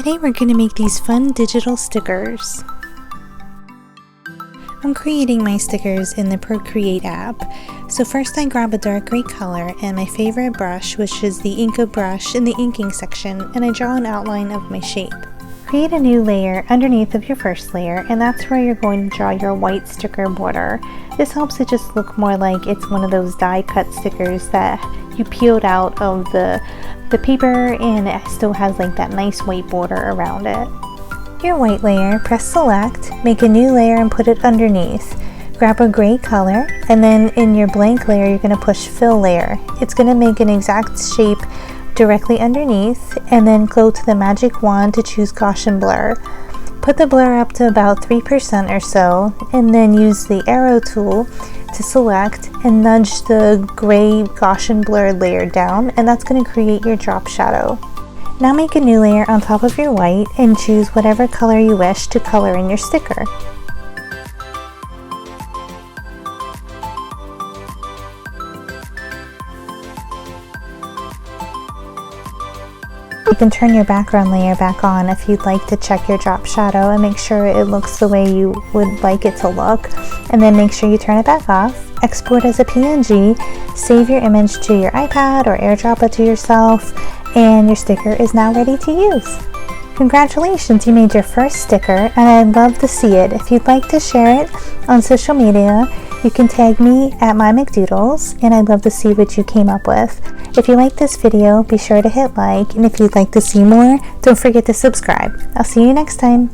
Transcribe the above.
Today we're going to make these fun digital stickers. I'm creating my stickers in the Procreate app. So first I grab a dark gray color and my favorite brush, which is the Inka brush in the inking section, and I draw an outline of my shape. Create a new layer underneath of your first layer, and that's where you're going to draw your white sticker border. This helps it just look more like it's one of those die cut stickers that you peeled out of the paper, and it still has like that nice white border around it. Your white layer, press select, make a new layer and put it underneath. Grab a gray color, and then in your blank layer you're going to push fill layer. It's going to make an exact shape directly underneath, and then go to the magic wand to choose Gaussian blur. Put the blur up to about 3% or so, and then use the arrow tool to select and nudge the gray Gaussian blur layer down, and that's going to create your drop shadow. Now make a new layer on top of your white and choose whatever color you wish to color in your sticker. You can turn your background layer back on if you'd like to check your drop shadow and make sure it looks the way you would like it to look, and then make sure you turn it back off. Export as a PNG, save your image to your iPad or airdrop it to yourself, and your sticker is now ready to use. Congratulations, you made your first sticker, and I'd love to see it. If you'd like to share it on social media, you can tag me at MyMcDoodles, and I'd love to see what you came up with. If you like this video, be sure to hit like, and if you'd like to see more, don't forget to subscribe. I'll see you next time.